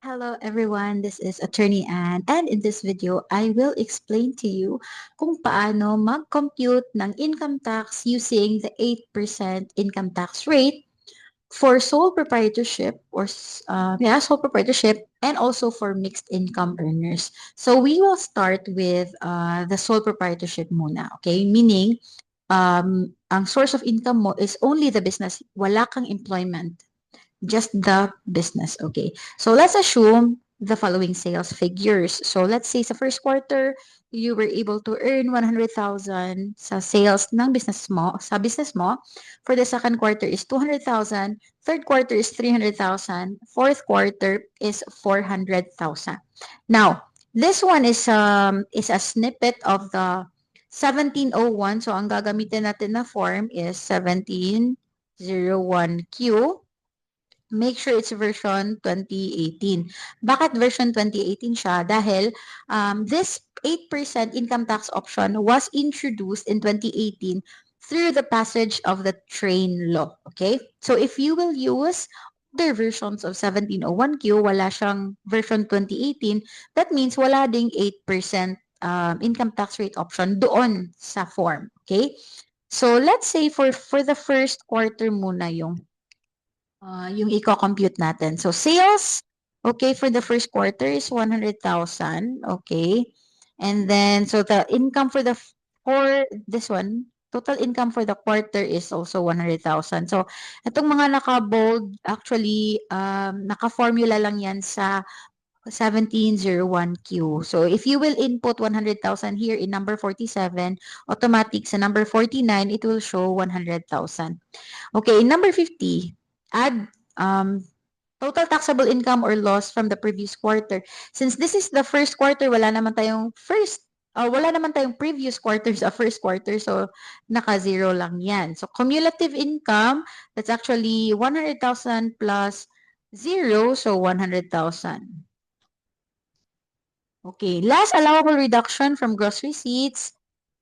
Hello everyone, this is Attorney Anne and in this video, I will explain to you kung paano mag-compute ng income tax using the 8% income tax rate for sole proprietorship sole proprietorship and also for mixed income earners. So we will start with the sole proprietorship muna, okay? Meaning, ang source of income mo is only the business, wala kang employment. Just the business. Okay. So let's assume the following sales figures. So let's say sa first quarter, you were able to earn 100,000 sa sales ng business mo. For the second quarter is 200,000, third quarter is 300,000, fourth quarter is 400,000. Now, this one is a snippet of the 1701. So ang gagamitin natin na form is 1701Q. Make sure it's version 2018. Bakit version 2018 siya? Dahil this 8% income tax option was introduced in 2018 through the passage of the train law. Okay? So if you will use other versions of 1701Q, wala siyang version 2018, that means wala ding 8% income tax rate option doon sa form. Okay? So let's say for the first quarter muna yung i-compute natin. So, sales, okay, for the first quarter is 100,000, okay. And then, so the income for this one, total income for the quarter is also 100,000. So, itong mga naka-bold, actually, naka-formula lang yan sa 1701Q. So, if you will input 100,000 here in number 47, automatic sa number 49, it will show 100,000. Okay, number 50, add total taxable income or loss from the previous quarter. Since this is the first quarter, wala naman tayong previous quarter sa first quarter, so naka-zero lang yan. So cumulative income, that's actually 100,000 plus 0, so 100,000. Okay, last allowable reduction from gross receipts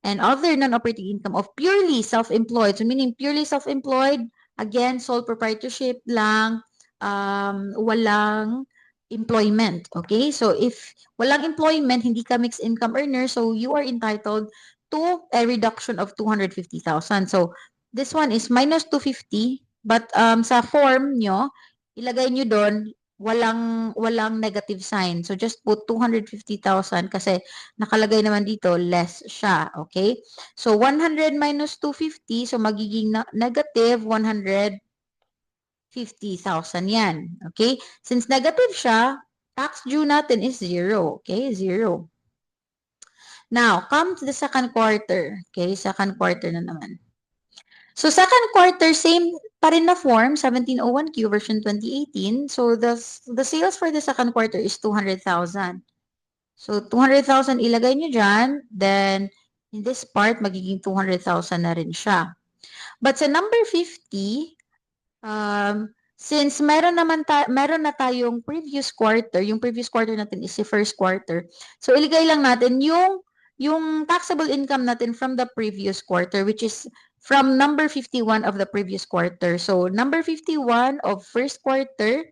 and other non-operating income of purely self-employed. So meaning purely self-employed, again, sole proprietorship lang, walang employment. Okay? So if walang employment, hindi ka mixed income earner, so you are entitled to a reduction of 250,000. So this one is minus 250, but sa form nyo, ilagay nyo doon, walang negative sign. So just put 250,000 kasi nakalagay naman dito less siya, okay? So 100 minus 250, so magiging negative 150,000 yan, okay? Since negative siya, tax due natin is 0, okay? 0. Now, come to the second quarter, okay? Second quarter na naman. So second quarter, same pa rin na form, 1701Q version 2018. So the sales for the second quarter is 200,000. So 200,000 ilagay nyo dyan. Then in this part, magiging 200,000 na rin siya. But sa number 50, since meron na tayong previous quarter, yung previous quarter natin is the first quarter. So ilagay lang natin yung taxable income natin from the previous quarter, which is from number 51 of the previous quarter. So, number 51 of first quarter,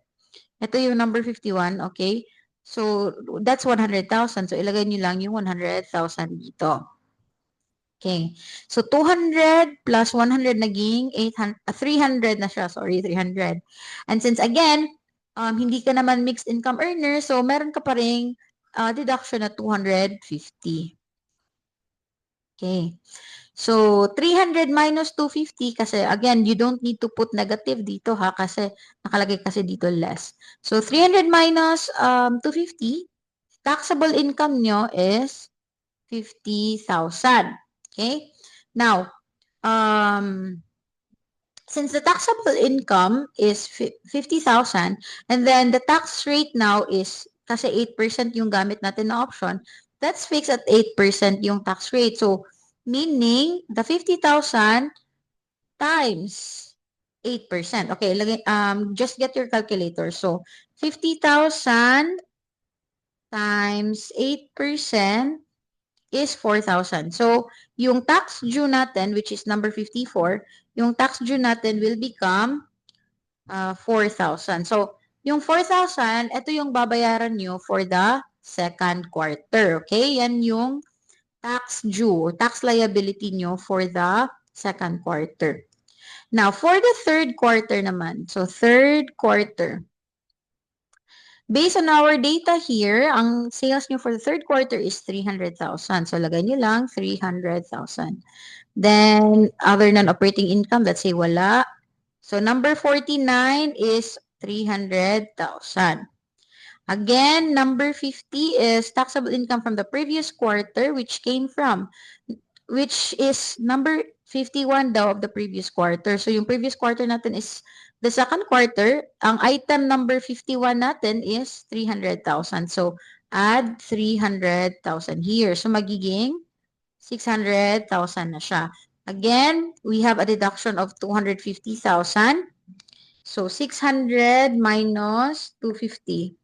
ito yung number 51, okay? So, that's 100,000. So, ilagay nyo lang yung 100,000 dito. Okay. So, 200 plus 100 naging 300 na siya. Sorry, 300. And since, again, hindi ka naman mixed income earner, so meron ka pa ring deduction na 250. Okay. So, 300 minus 250 kasi again, you don't need to put negative dito ha kasi nakalagay kasi dito less. So, 300 minus 250, taxable income nyo is 50,000. Okay? Now, since the taxable income is 50,000 and then the tax rate now is kasi 8% yung gamit natin na option, that's fixed at 8% yung tax rate. So, meaning the 50,000 times 8%. Okay, just get your calculator. So, 50,000 times 8% is 4,000. So, yung tax due natin, which is number 54, yung tax due natin will become 4,000. So, Yung 4,000, ito yung babayaran nyo for the second quarter. Okay? Yan yung tax due or tax liability nyo for the second quarter. Now, for the third quarter naman, so third quarter, based on our data here, ang sales nyo for the third quarter is 300,000. So, lagay nyo lang 300,000. Then, other non-operating income, let's say wala. So, number 49 is 300,000. Again, number 50 is taxable income from the previous quarter, which is number 51 daw of the previous quarter. So, yung previous quarter natin is the second quarter. Ang item number 51 natin is 300,000. So, add 300,000 here. So, magiging 600,000 na siya. Again, we have a deduction of 250,000. So, 600 minus 250.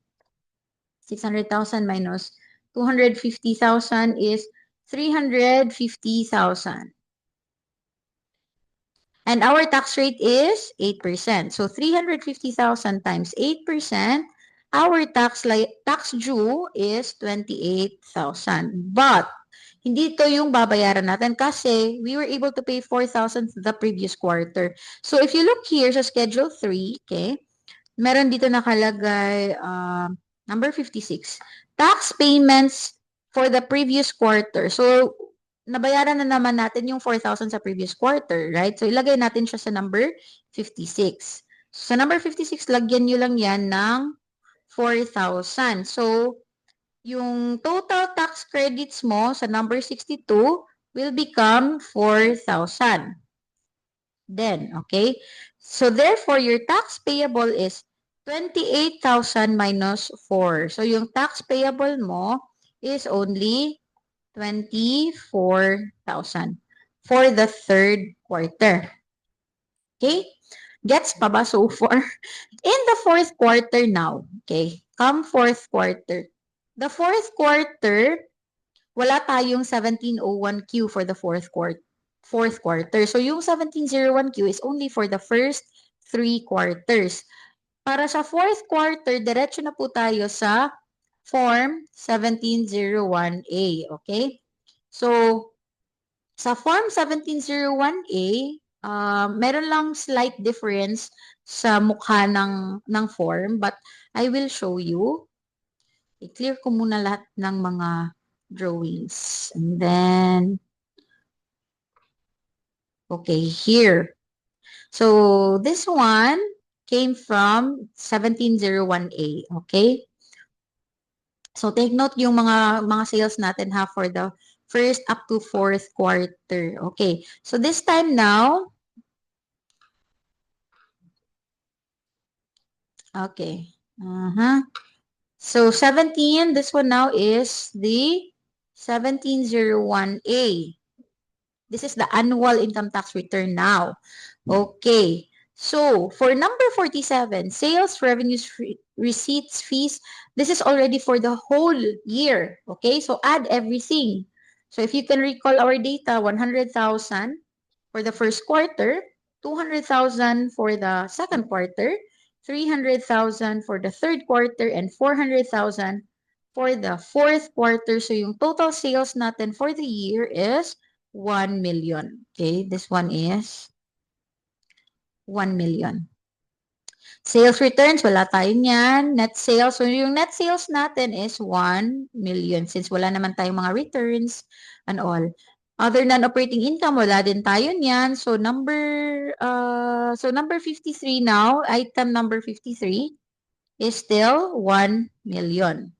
600,000 minus 250,000 is 350,000. And our tax rate is 8%. So 350,000 times 8%, our tax due is 28,000. But hindi ito yung babayaran natin kasi we were able to pay 4,000 the previous quarter. So if you look here sa Schedule 3, okay, meron dito nakalagay number 56. Tax payments for the previous quarter. So, nabayaran na naman natin yung 4,000 sa previous quarter, right? So, ilagay natin siya sa number 56. So, sa number 56, lagyan nyo lang yan ng 4,000. So, yung total tax credits mo sa number 62 will become 4,000. Then, okay? So, therefore, your tax payable is 28,000 minus 4. So, yung tax payable mo is only 24,000 for the third quarter. Okay? Gets pa ba so far? In the fourth quarter now, okay? Come fourth quarter. The fourth quarter, wala tayong 1701Q for the fourth quarter. So, yung 1701Q is only for the first 3 quarters. Para sa fourth quarter, diretso na po tayo sa Form 1701A. Okay? So, sa Form 1701A, meron lang slight difference sa mukha ng form, but I will show you. I-clear ko muna lahat ng mga drawings. And then, okay, here. So, this one came from 1701A, okay? So, take note yung mga sales natin ha for the first up to fourth quarter. Okay, so this time now, okay. So, 17, this one now is the 1701A. This is the annual income tax return now. Okay. So, for number 47, sales, revenues, receipts, fees, this is already for the whole year. Okay? So, add everything. So, if you can recall our data, 100,000 for the first quarter, 200,000 for the second quarter, 300,000 for the third quarter, and 400,000 for the fourth quarter. So, yung total sales natin for the year is 1 million. Okay, this one is 1 million. Sales returns, wala tayo niyan. Net sales, so yung net sales natin is 1 million since wala naman tayong mga returns and all. Other non-operating income, wala din tayo niyan. So number 53 now, item number 53 is still 1 million.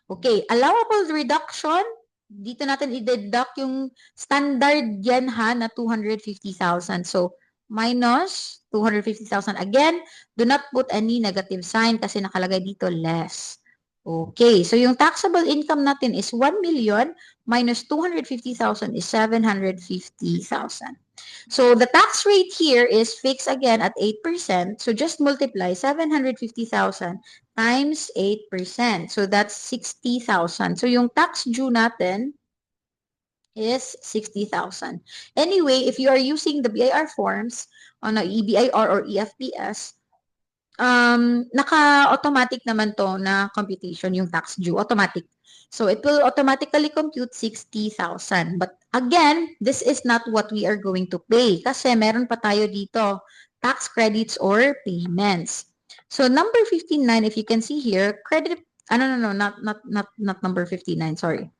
Okay, allowable reduction, dito natin i-deduct yung standard yan ha na 250,000. So, minus 250,000. Again, do not put any negative sign kasi nakalagay dito less. Okay, so yung taxable income natin is 1 million minus 250,000 is 750,000. So the tax rate here is fixed again at 8%. So just multiply 750,000 times 8%. So that's 60,000. So yung tax due natin is 60,000. Anyway, if you are using the BIR forms on a EBIR or EFPS, naka-automatic naman to na computation yung tax due, automatic. So it will automatically compute 60,000. But again, this is not what we are going to pay kasi meron pa tayo dito, tax credits or payments. So number 59, if you can see here, credit, no, not number 59, sorry.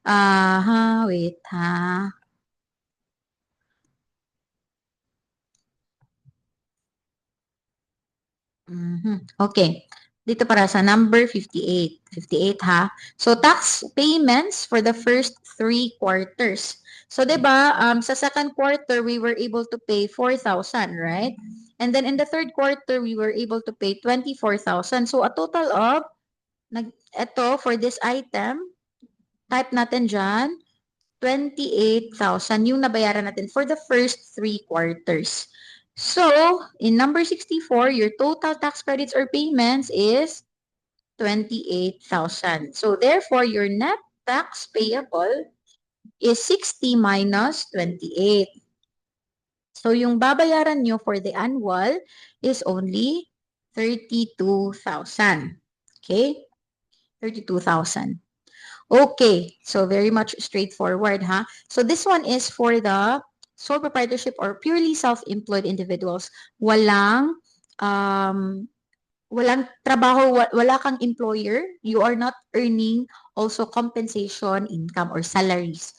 Wait, ha. Okay. Dito para sa number 58. 58 ha. So tax payments for the first 3 quarters. So 'di ba, sa second quarter we were able to pay 4,000, right? And then in the third quarter we were able to pay 24,000. So a total of ito for this item, type natin diyan 28,000 yung nabayaran natin for the first 3 quarters. So, in number 64, your total tax credits or payments is 28,000. So, therefore, your net tax payable is 60 minus 28. So, yung babayaran nyo for the annual is only 32,000. Okay? 32,000. Okay, so very much straightforward, ha? So this one is for the sole proprietorship or purely self-employed individuals. Um, walang trabaho, wala kang employer. You are not earning also compensation, income, or salaries